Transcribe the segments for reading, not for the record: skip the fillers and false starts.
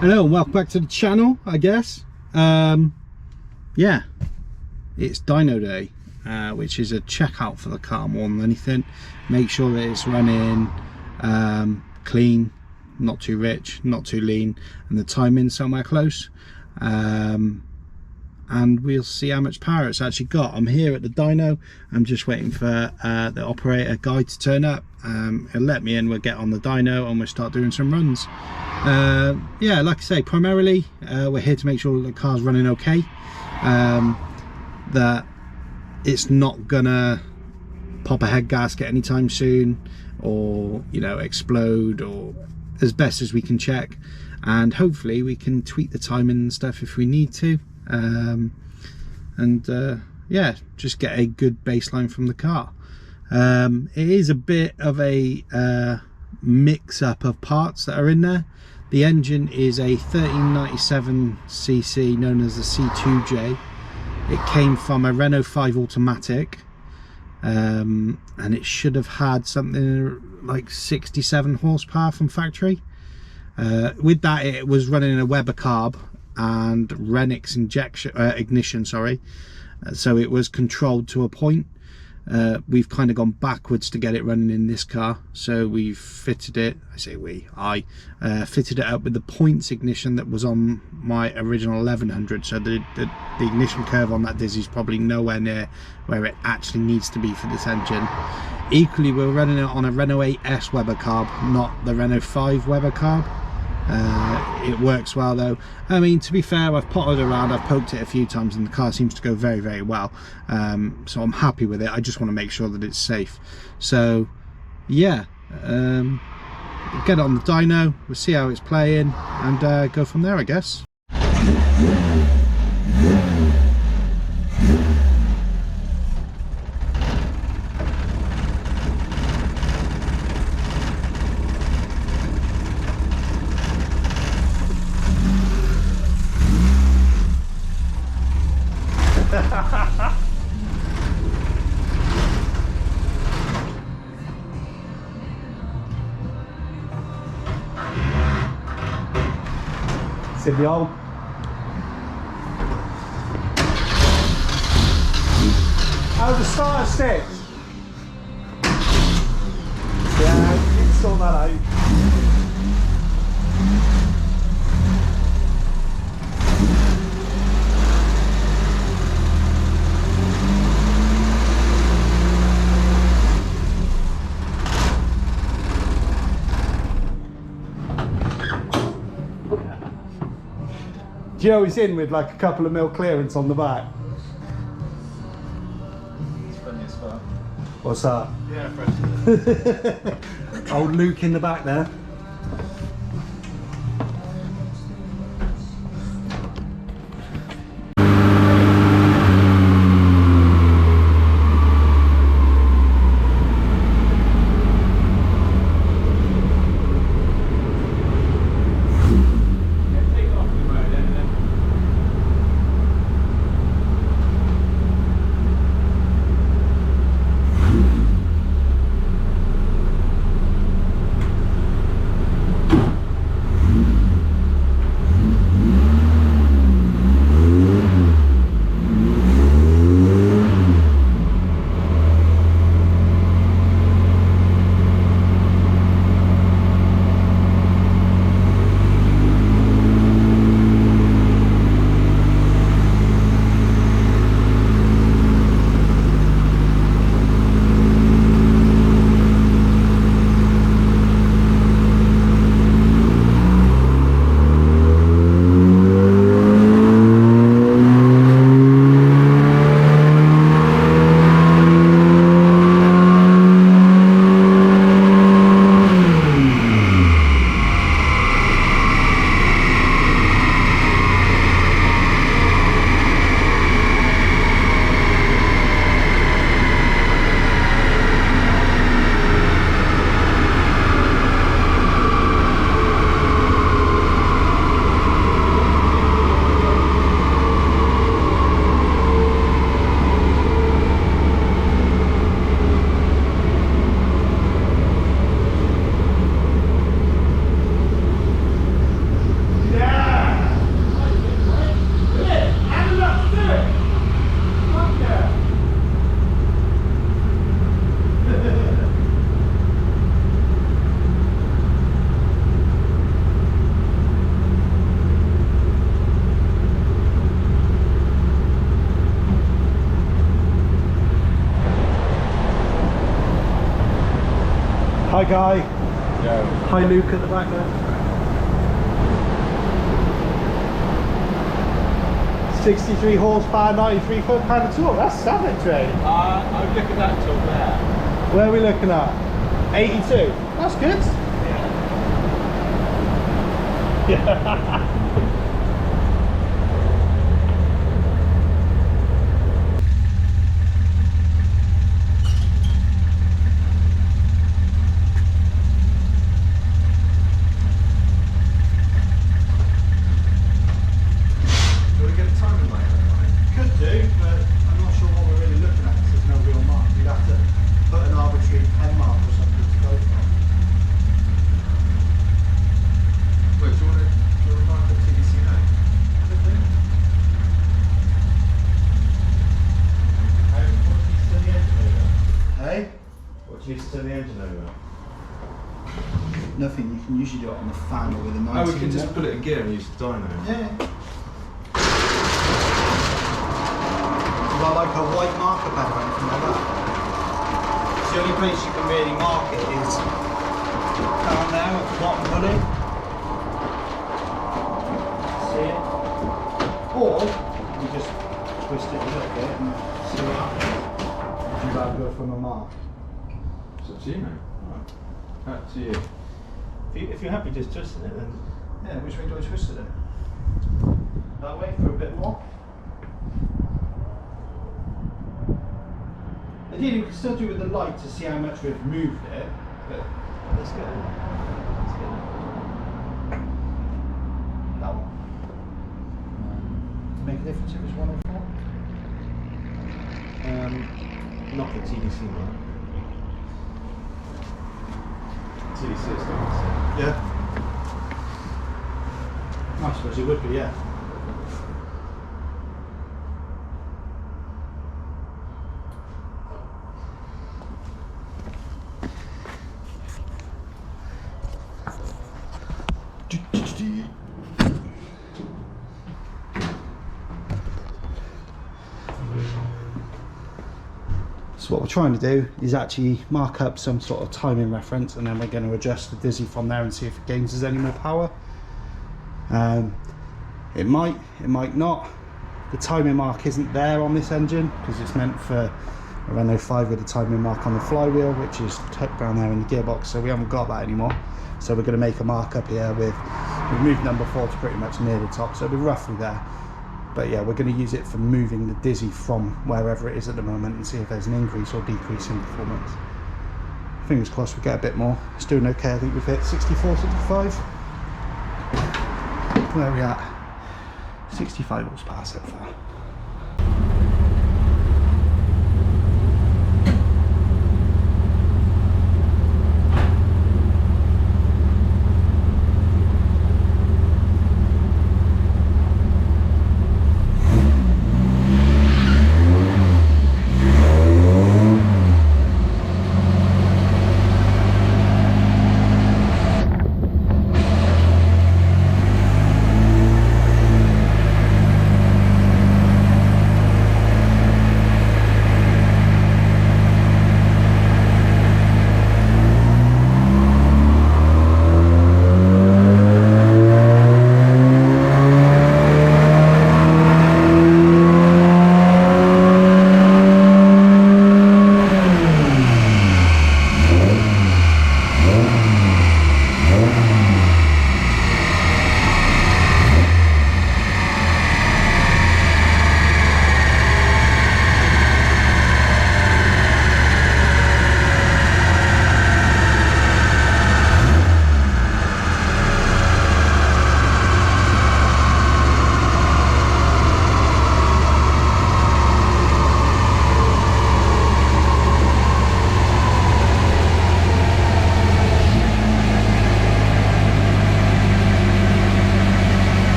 Hello and welcome back to the channel, I guess. Yeah, it's dyno day, which is a checkout for the car more than anything. Make sure that it's running clean, not too rich, not too lean, and the timing's somewhere close. And we'll see how much power it's actually got. I'm here at the dyno. I'm just waiting for the operator guy to turn up. He'll let me in, we'll get on the dyno and we'll start doing some runs. Yeah, like I say, primarily we're here to make sure the car's running okay, that it's not gonna pop a head gasket anytime soon, or explode, or as best as we can check, and hopefully we can tweak the timing and stuff if we need to, yeah, just get a good baseline from the car. It is a bit of a mix up of parts that are in there. The engine is a 1397cc known as the C2J. It came from a Renault 5 automatic, and it should have had something like 67 horsepower from factory. With that, it was running a Weber carb and Renix ignition, sorry. So it was controlled to a point. We've kind of gone backwards to get it running in this car, so we've fitted it, I fitted it up with the points ignition that was on my original 1100, so the ignition curve on that Dizzy is probably nowhere near where it actually needs to be for this engine. Equally, we're running it on a Renault 8S Weber carb, not the Renault 5 Weber carb. It works well though. I mean, to be fair, I've potted around, I've poked it a few times, and the car seems to go very, very well. So I'm happy with it. I just want to make sure that it's safe. So yeah, get it on the dyno, we'll see how it's playing, and go from there, I guess. It's in the hole. How's the starter stick? Yeah, you can sort that out. Joe is in with like a couple of mil clearance on the back. It's funny as fuck. What's that? Yeah, fresh. Old Luke in the back there. Hi Guy. Yeah. Hi Luke at the back there. 63 horsepower, 93 foot-pound of torque. That's savage, Ray. I'm looking at that top there. Where are we looking at? 82. That's good. Yeah. Could do, but I'm not sure what we're really looking at because there's no real mark. We'd have to put an arbitrary pen mark or something to go from. Wait, do you want to mark up TDC now? Hey? What do you need to turn the engine over? Nothing. You can usually do it on the fan or with a 19. Oh, we can just put it in gear and use the dyno. Yeah. Got like a white marker pen or anything like that. The only place you can really mark it is down there at the bottom pulley. See it? Or you just twist it a little bit and see what happens. Would you rather go from a mark? It's up to you, mate. Right. Up to you. If you're happy just twisting it, then... Yeah, which way do I twist it then? That way for a bit more? Ideally, we can still do it with the light to see how much we've moved it, but Let's get it. Let's get it. that one. Make a difference if it's 104? Not the TDC one. TDC is still the same. Yeah. I suppose it would be, yeah. So what we're trying to do is actually mark up some sort of timing reference, and then we're going to adjust the dizzy from there and see if it gains us any more power. It might not. The timing mark isn't there on this engine because it's meant for a Renault 5 with a timing mark on the flywheel, which is tucked down there in the gearbox, so we haven't got that anymore. So we're going to make a mark up here with, we've moved number 4 to pretty much near the top, so it'll be roughly there. But yeah, we're going to use it for moving the dizzy from wherever it is at the moment and see if there's an increase or decrease in performance. Fingers crossed we get a bit more. It's doing okay. I think we've hit 64, 65. Where are we at? 65 horsepower so far.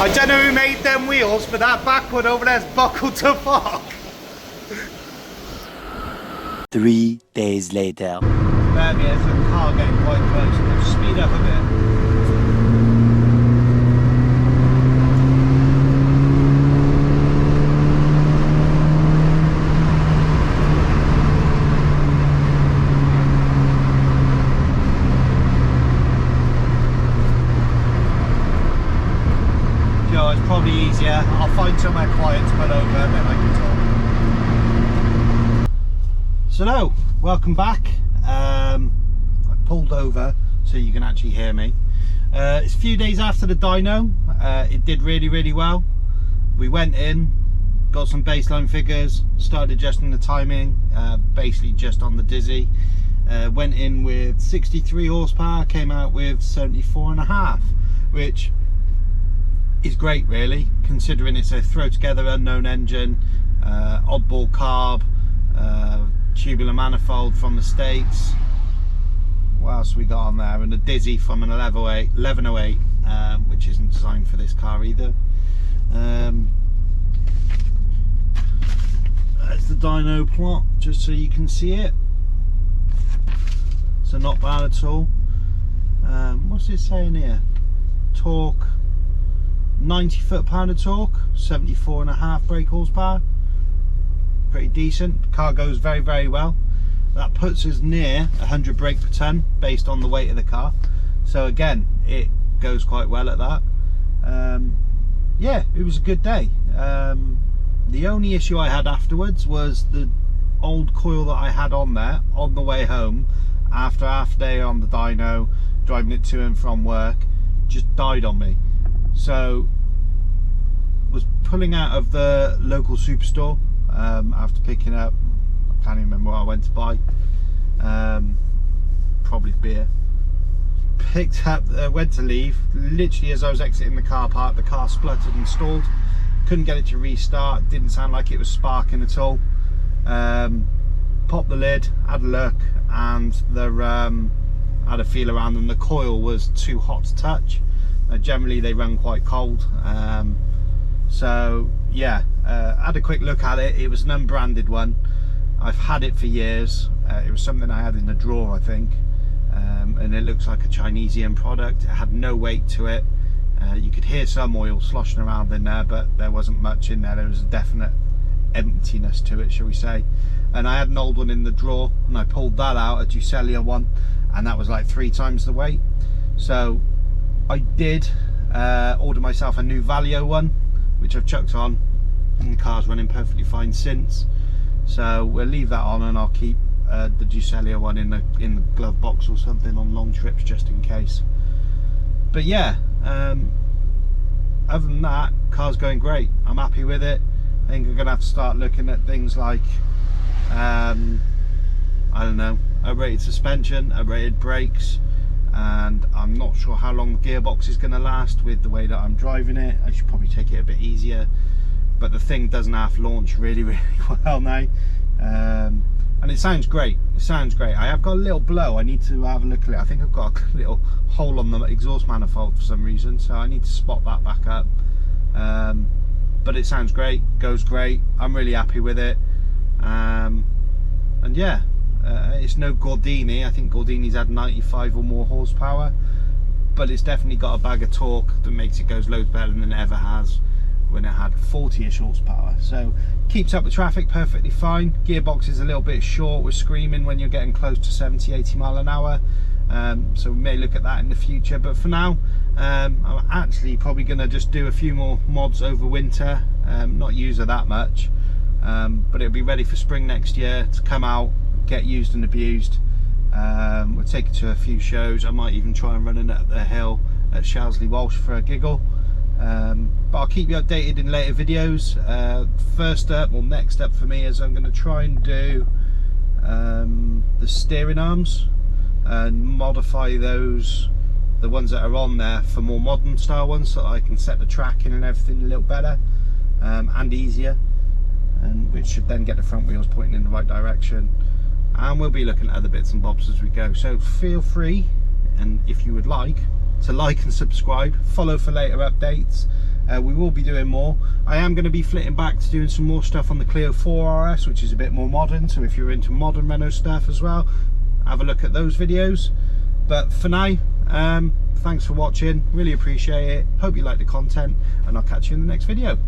I don't know who made them wheels, but that back one over there's buckled to fuck. 3 days later. Bear me, there's a car getting quite close. Let's speed up a bit. It's probably easier. I'll find somewhere quiet to pull over and then I can talk. So no, welcome back. I pulled over so you can actually hear me. It's a few days after the dyno. It did really well. We went in, got some baseline figures, started adjusting the timing, basically just on the dizzy. Went in with 63 horsepower, came out with 74.5, which is great really, considering it's a throw together unknown engine, oddball carb, tubular manifold from the States. What else we got on there? And a dizzy from an 1108, which isn't designed for this car either. That's the dyno plot, just so you can see it. So not bad at all. What's it saying here? Torque, 90 foot-pound of torque, 74.5 brake horsepower. Pretty decent. Car goes very well. That puts us near 100 brake per ton based on the weight of the car. So again, it goes quite well at that. Yeah, it was a good day. The only issue I had afterwards was the old coil that I had on there on the way home after half a day on the dyno, driving it to and from work, just died on me. So was pulling out of the local superstore after picking up, I can't even remember what I went to buy, probably beer. Picked up, went to leave, literally as I was exiting the car park, the car spluttered and stalled. Couldn't get it to restart, didn't sound like it was sparking at all. Popped the lid, had a look, and the had a feel around them. The coil was too hot to touch. Generally they run quite cold, so yeah, had a quick look at it. It was an unbranded one. I've had it for years. It was something I had in a drawer, I think, and it looks like a Chinesian product. It had no weight to it. You could hear some oil sloshing around in there, but there wasn't much in there. There was a definite emptiness to it, shall we say. And I had an old one in the drawer, and I pulled that out, a Ducelia one, and that was like 3 times the weight. So I did order myself a new Valio one, which I've chucked on, and the car's running perfectly fine since. So we'll leave that on, and I'll keep the Ducelia one in the glove box or something on long trips just in case. But yeah, other than that, car's going great. I'm happy with it. I think I'm gonna have to start looking at things like I don't know, uprated suspension, uprated brakes, and I'm not sure how long the gearbox is going to last with the way that I'm driving it. I should probably take it a bit easier, but the thing doesn't half launch really well now, and it sounds great. It sounds great. I have got a little blow. I need to have a look at it. I think I've got a little hole on the exhaust manifold for some reason, so I need to spot that back up. But it sounds great, goes great. I'm really happy with it. And yeah, it's no Gordini. I think Gordini's had 95 or more horsepower, but it's definitely got a bag of torque that makes it goes loads better than it ever has when it had 40ish horsepower. So keeps up with traffic perfectly fine. Gearbox is a little bit short with screaming when you're getting close to 70-80 mile an hour. So we may look at that in the future, but for now I'm actually probably going to just do a few more mods over winter, not use her that much, but it'll be ready for spring next year to come out, get used and abused. We'll take it to a few shows. I might even try and run it at the hill at Shalsley Walsh for a giggle. But I'll keep you updated in later videos. First up, or next up for me, is I'm going to try and do the steering arms and modify those, the ones that are on there, for more modern style ones, so that I can set the tracking and everything a little better and easier, and which should then get the front wheels pointing in the right direction. And we'll be looking at other bits and bobs as we go, so feel free, and if you would like, to like and subscribe, follow for later updates. We will be doing more. I am going to be flitting back to doing some more stuff on the Clio 4 RS, which is a bit more modern, so if you're into modern Renault stuff as well, have a look at those videos. But for now, thanks for watching, really appreciate it, hope you like the content, and I'll catch you in the next video.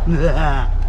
Blah.